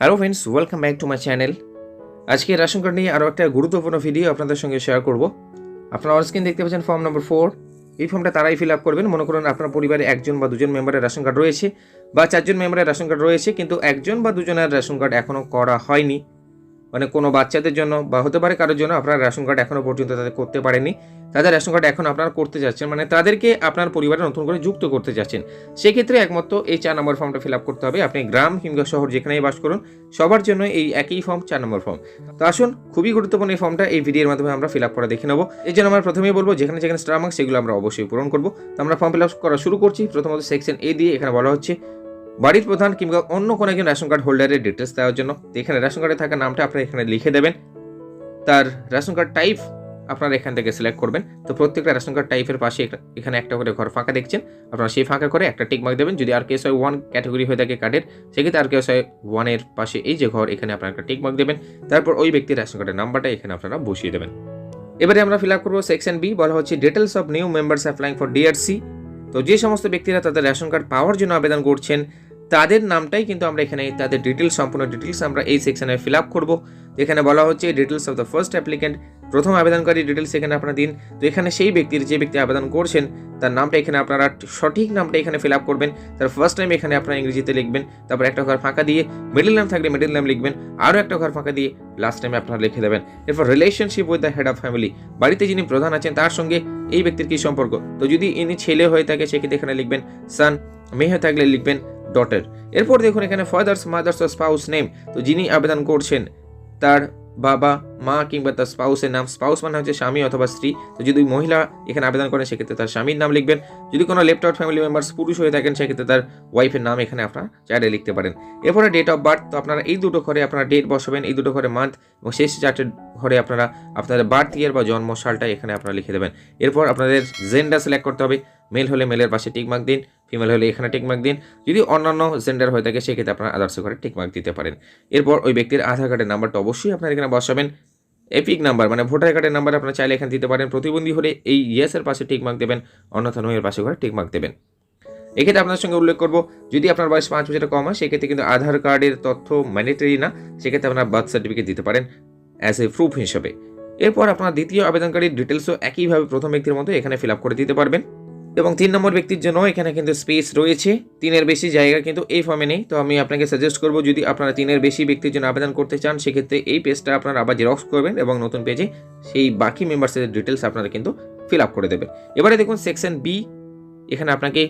Hello friends, welcome back to my channel. আজকে ration card নিয়ে আরও একটা গুরুত্বপূর্ণ ভিডিও আপনাদের সঙ্গে শেয়ার করব। আপনারা অনস্ক্রিন দেখতে পাচ্ছেন ফর্ম নম্বর 4। এই ফর্মটা তারাই ফিল আপ করবেন। মনে করুন আপনার পরিবারে একজন বা দুজন মেম্বারের রেশন কার্ড রয়েছে বা চারজন মেম্বারের রেশন কার্ড রয়েছে, কিন্তু একজন বা দুজনের রেশন কার্ড এখনও করা হয়নি। মানে কোনো বাচ্চাদের জন্য বা হতে পারে কারোর জন্য আপনার রেশন কার্ড এখনও পর্যন্ত তাদের করতে পারেনি, তাদের রেশন কার্ড এখন আপনারা করতে যাচ্ছেন, মানে তাদেরকে আপনার পরিবারে নতুন করে যুক্ত করতে যাচ্ছেন। সেক্ষেত্রে একমাত্র এই 4 নম্বর ফর্মটা ফিল আপ করতে হবে। আপনি গ্রাম কিংবা শহর যেখানেই বাস করুন, সবার জন্য এই একই ফর্ম, 4 নম্বর ফর্ম। তো আসুন, খুবই গুরুত্বপূর্ণ এই ফর্মটা এই ভিডিওর মাধ্যমে আমরা ফিল আপ করে দেখে নেবো। এই জন্য আমরা প্রথমেই বলবো যেখানে যেখানে স্টার মার্কস সেগুলো আমরা অবশ্যই পূরণ করবো। তো আমরা ফর্ম ফিল আপ করা শুরু করছি। প্রথমত সেকশন এ দিয়ে এখানে বলা হচ্ছে বাড়ির প্রধান কিংবা অন্য কোনো একজন রেশন কার্ড হোল্ডারের ডিটেলস দেওয়ার জন্য। তো এখানে রেশন কার্ডে থাকা নামটা আপনারা এখানে লিখে দেবেন। তার রেশন কার্ড টাইপ আপনারা এখান থেকে সিলেক্ট করবেন। তো প্রত্যেকটা রেশন কার্ড টাইপের পাশে এখানে একটা করে ঘর ফাঁকা দেখছেন, আপনারা সেই ফাঁকা করে একটা টিক মার্ক দেবেন। যদি আর কেস হয় 1 ক্যাটাগরি হয়ে থাকে কার্ডের, সেক্ষেত্রে আর কেস হয় 1 এর পাশে এই যে ঘর, এখানে আপনারা একটা টিক মার্ক দেবেন। তারপর ওই ব্যক্তির রেশন কার্ডের নাম্বারটা এখানে আপনারা বসিয়ে দেবেন। এবারে আমরা ফিল আপ করবো সেকশন বি। বলা হচ্ছে details of new members applying for DRC. তো যে সমস্ত ব্যক্তিরা তাদের রেশন কার্ড পাওয়ার জন্য আবেদন করছেন, তাদের নামটাই কিন্তু আমরা এখানে তাদের ডিটেলস, সম্পূর্ণ ডিটেলস আমরা এই সেকশনে ফিল আপ করবো। তো এখানে বলা হচ্ছে details of the first applicant, প্রথম আবেদনকারী ডিটেলস এখানে আপনারা দিন। তো এখানে সেই ব্যক্তির, যে ব্যক্তি আবেদন করছেন তার নামটা এখানে আপনারা সঠিক নামটা এখানে ফিল আপ করবেন। তার ফার্স্ট টাইম এখানে আপনারা ইংরেজিতে লিখবেন, তারপর একটা ঘর ফাঁকা দিয়ে মিডল নেম থাকলে মিডল নেম লিখবেন, আরও একটা ঘর ফাঁকা দিয়ে লাস্ট টাইমে আপনারা লিখে দেবেন। এরপর relationship with the head of family, বাড়িতে যিনি প্রধান আছেন তার সঙ্গে এই ব্যক্তির কী সম্পর্ক। তো যদি ইনি ছেলে হয়ে থাকে সেক্ষেত্রে এখানে লিখবেন সান, মেয়ে হয়ে থাকলে লিখবেন ডটার। এরপর দেখুন এখানে ফাদার্স, মাদার্স ও স্পাউস নেম। তো যিনি আবেদন করছেন তার বাবা, মা কিংবা তার স্পাউসের নাম। স্পাউস মানে হচ্ছে স্বামী অথবা স্ত্রী। তো যদি মহিলা এখানে আবেদন করেন সেক্ষেত্রে তার স্বামীর নাম লিখবেন। যদি কোনো লেফট আউট ফ্যামিলি মেম্বার্স পুরুষ হয়ে থাকেন সেক্ষেত্রে তার ওয়াইফের নাম এখানে আপনারা চাইলে লিখতে পারেন। এরপরে ডেট অফ বার্থ। তো আপনারা এই দুটো ঘরে আপনারা ডেট বসাবেন, এই দুটো ঘরে মান্থ, এবং শেষ 4টে ঘরে আপনারা আপনাদের বার্থ ইয়ার বা জন্ম সালটা এখানে আপনারা লিখে দেবেন। এরপর আপনাদের জেন্ডার সিলেক্ট করতে হবে। মেল হলে মেলের পাশে টিক মার্ক দিন, ফিমেল হলে এখানে টিক মার্ক দিন। যদি অন্যান্য জেন্ডার হয়ে থাকে সেক্ষেত্রে আপনারা আদার্স ঘরে টিক মার্ক দিতে পারেন। এরপর ওই ব্যক্তির আধার কার্ডের নাম্বারটা অবশ্যই আপনারা এখানে বসাবেন। এপিক নাম্বার মানে ভোটার কার্ডের নাম্বার আপনারা চাইলে এখানে দিতে পারেন। প্রতিবন্ধী হলে এই ইয়েসের পাশে টিক মার্ক দেবেন, অন্যথা নোয়ের পাশে ঘরে টিক মার্ক দেবেন। এক্ষেত্রে আপনার সঙ্গে উল্লেখ করব, যদি আপনার বয়স 5 বছরের কম হয় সেক্ষেত্রে কিন্তু আধার কার্ডের তথ্য ম্যান্ডেটরি না, সেক্ষেত্রে আপনার বার্থ সার্টিফিকেট দিতে পারেন অ্যাজ এ প্রুফ হিসেবে। এরপর আপনার দ্বিতীয় আবেদনকারীর ডিটেলসও একইভাবে প্রথম ব্যক্তির মতো এখানে ফিল আপ করে দিতে পারবেন। এবং 3 নম্বর ব্যক্তির জন্য এখানে কিন্তু স্পেস রয়েছে, 3-এর বেশি জায়গা কিন্তু এই ফর্মে নেই। তো আমি আপনাকে সাজেস্ট করব, যদি আপনারা 3-এর বেশি ব্যক্তির জন্য আবেদন করতে চান সেক্ষেত্রে এই পেজটা আপনারা আবার জেরক্স করবেন এবং নতুন পেজে সেই বাকি মেম্বার্সের ডিটেলস আপনারা কিন্তু ফিল আপ করে দেবেন। এবারে দেখুন সেকশন বি, এখানে আপনাকে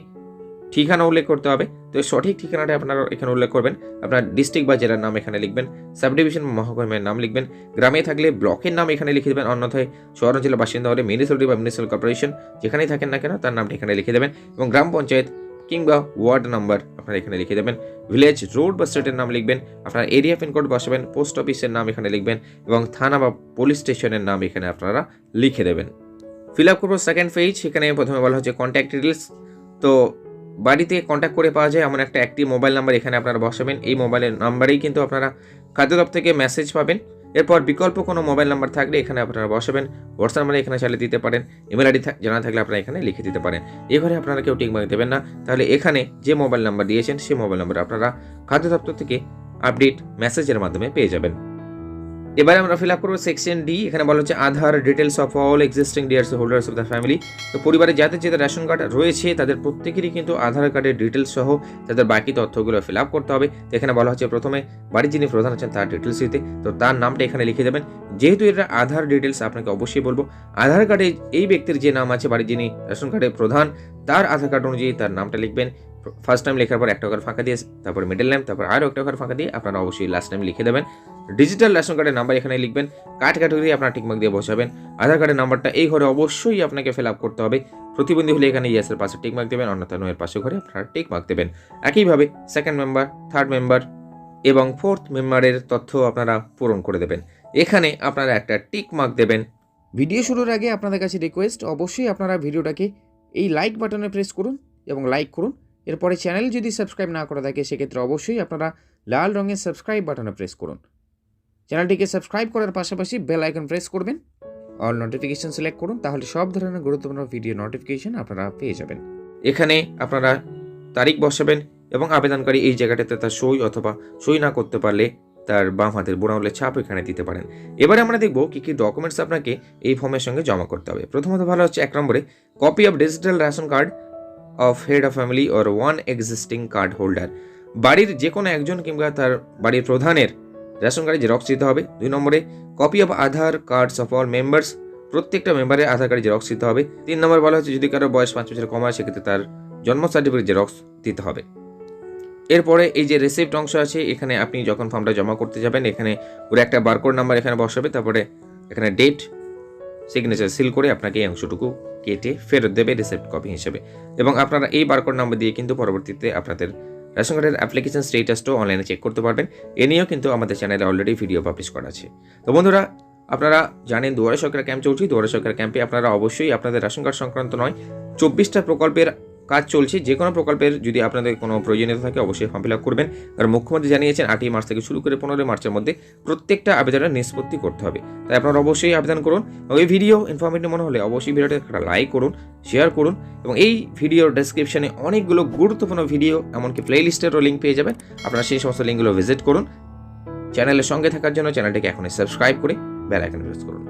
ঠিকানা উল্লেখ করতে হবে। তো সঠিক ঠিকানাটা আপনারা এখানে উল্লেখ করবেন। আপনার ডিস্ট্রিক্ট বা জেলার নাম এখানে লিখবেন, সাব ডিভিশন বা মহকুমার নাম লিখবেন, গ্রামে থাকলে ব্লকের নাম এখানে লিখে দেবেন, অন্যথায় শহরাঞ্চলের বাসিন্দা হলে মিউনিসিপ্যালিটি বা মিউনিসিপ্যাল কর্পোরেশন যেখানেই থাকেন না কেন তার নামটা এখানে লিখে দেবেন, এবং গ্রাম পঞ্চায়েত কিংবা ওয়ার্ড নাম্বার আপনারা এখানে লিখে দেবেন। ভিলেজ, রোড বা স্টেটের নাম লিখবেন, আপনার এরিয়া পিনকোড বসাবেন, পোস্ট অফিসের নাম এখানে লিখবেন, এবং থানা বা পুলিশ স্টেশনের নাম এখানে আপনারা লিখে দেবেন। ফিল আপ করবো সেকেন্ড পেজ। এখানে প্রথমে বলা হচ্ছে কন্ট্যাক্ট ডিটেলস। তো বাড়িতে কন্ট্যাক্ট করে পাওয়া যায় এমন একটা অ্যাক্টিভ মোবাইল নাম্বার এখানে আপনারা বসাবেন। এই মোবাইলের নাম্বারেই কিন্তু আপনারা খাদ্য দপ্তর থেকে মেসেজ পাবেন। এরপর বিকল্প কোনো মোবাইল নাম্বার থাকলে এখানে আপনারা বসাবেন। হোয়াটসঅ্যাপ নাম্বার এখানে চালিয়ে দিতে পারেন। ইমেল আইডি জানা থাকলে আপনারা এখানে লিখে দিতে পারেন। এবারে আপনারা কেউ টিক মার্ক দেবেন না, তাহলে এখানে যে মোবাইল নাম্বার দিয়েছেন সেই মোবাইল নাম্বার আপনারা খাদ্য দপ্তর থেকে আপডেট মেসেজের মাধ্যমে পেয়ে যাবেন। এবারে আমরা ফিল আপ করবো সেকশন ডি। এখানে বলা হচ্ছে Aadhaar details of all existing DRC holders of the family. তো পরিবারে যাদের যাদের রেশন কার্ড রয়েছে তাদের প্রত্যেকেরই কিন্তু আধার কার্ডের ডিটেলস সহ তাদের বাকি তথ্যগুলো ফিল আপ করতে হবে। তো এখানে বলা হচ্ছে প্রথমে বাড়ির যিনি প্রধান আছেন তার ডিটেলস দিতে। তো তার নামটা এখানে লিখে দেবেন। যেহেতু এটা আধার ডিটেলস আপনাকে অবশ্যই বলবো, আধার কার্ডে এই ব্যক্তির যে নাম আছে বাড়ির যিনি রেশন কার্ডের প্রধান, তার আধার কার্ড অনুযায়ী তার নামটা লিখবেন। ফার্স্ট টাইম লেখার পর একটা ঘর ফাঁকা দিয়ে, তারপর মিডল নেম, তারপর আরও একটা ঘর ফাঁকা দিয়ে আপনারা অবশ্যই লাস্ট টাইম লিখে দেবেন। ডিজিটাল রেশন কার্ডের নাম্বার এখানে লিখবেন, কার্ড ক্যাটাগরি আপনার টিকমার্ক দিয়ে বসাবেন। আধার কার্ডের নাম্বারটা এই ঘরে অবশ্যই আপনাকে ফিল আপ করতে হবে। প্রতিবন্ধী হলে এখানে ইয়েসের পাশে টিকমার্ক দেবেন, অন্যথা নোয়ের পাশে ঘরে আপনারা টিকমার্ক দেবেন। একইভাবে সেকেন্ড মেম্বার, থার্ড মেম্বার এবং ফোর্থ মেম্বারের তথ্য আপনারা পূরণ করে দেবেন। এখানে আপনারা একটা টিকমার্ক দেবেন। ভিডিও শুরুর আগে আপনাদের কাছে রিকোয়েস্ট, অবশ্যই আপনারা ভিডিওটাকে এই লাইক বাটনে প্রেস করুন এবং লাইক করুন। এরপরে চ্যানেল যদি সাবস্ক্রাইব না করা থাকে সেক্ষেত্রে অবশ্যই আপনারা লাল রঙের সাবস্ক্রাইব বাটনে প্রেস করুন। চ্যানেলটিকে সাবস্ক্রাইব করার পাশাপাশি বেল আইকন প্রেস করবেন, অল নোটিফিকেশন সিলেক্ট করুন, তাহলে সব ধরনের গুরুত্বপূর্ণ ভিডিও নোটিফিকেশন আপনারা পেয়ে যাবেন। এখানে আপনারা তারিখ বসাবেন এবং আবেদনকারী এই জায়গাটাতে তার সই অথবা সই না করতে পারলে তার বাম হাতের বুড়ো আঙুলের ছাপ এখানে দিতে পারেন। এবারে আমরা দেখব কী কী ডকুমেন্টস আপনাকে এই ফর্মের সঙ্গে জমা করতে হবে। প্রথমত ভালো হচ্ছে 1 নম্বরে copy of digital ration card of head of family or one existing card holder. বাড়ির যে কোনো একজন কিংবা তার বাড়ির প্রধানের রেশন কার্ডে জেরক্স দিতে হবে। 2 নম্বরে copy of Aadhaar cards of all members, প্রত্যেকটা মেম্বারের আধার কার্ডে জেরক্স দিতে হবে। 3 নম্বর বলা হচ্ছে যদি কারো বয়স 5 বছরের কম হয় সেক্ষেত্রে তার জন্ম সার্টিফিকেট জেরক্স দিতে হবে। এরপরে এই যে রিসিপ্ট অংশ আছে, এখানে আপনি যখন ফর্মটা জমা করতে যাবেন এখানে ওর একটা বারকোড নাম্বার এখানে বসাবে, তারপরে এখানে ডেট সিগনেচার সিল করে আপনাকে এই অংশটুকু কেটে ফেরত দেবে রিসিপ্ট কপি হিসেবে। এবং আপনারা এই বারকোড নাম্বার দিয়ে কিন্তু পরবর্তীতে আপনাদের রেশন কার্ডের অ্যাপ্লিকেশন স্টেটাসটাও অনলাইনে চেক করতে পারবেন। এ নিয়েও কিন্তু আমাদের চ্যানেলে অলরেডি ভিডিও পাবলিশ করা আছে। তো বন্ধুরা, আপনারা জানেন দুয়ারে সরকার ক্যাম্প চলছে। দুয়ারে সরকার ক্যাম্পে আপনারা অবশ্যই আপনাদের রেশন কার্ড সংক্রান্ত নয় 24টা প্রকল্পের কাজ চলছে। যে কোনো প্রকল্পের যদি আপনাদের কোনো প্রয়োজনীয়তা থাকে অবশ্যই ফর্ম ফিল আপ করবেন। কারণ মুখ্যমন্ত্রী জানিয়েছেন 8ই মার্চ থেকে শুরু করে 15 মার্চের মধ্যে প্রত্যেকটা আবেদনের নিষ্পত্তি করতে হবে। তাই আপনারা অবশ্যই আবেদন করুন। এবং এই ভিডিও ইনফরমেটিভ মনে হলে অবশ্যই ভিডিওটা একটা লাইক করুন, শেয়ার করুন। এবং এই ভিডিওর ডেসক্রিপশনে অনেকগুলো গুরুত্বপূর্ণ ভিডিও এমনকি প্লেলিস্টেরও লিঙ্ক পেয়ে যাবেন। আপনারা সেই সমস্ত লিঙ্কগুলো ভিজিট করুন। চ্যানেলের সঙ্গে থাকার জন্য চ্যানেলটিকে এখনই সাবস্ক্রাইব করে বেল আইকন প্রেস করুন।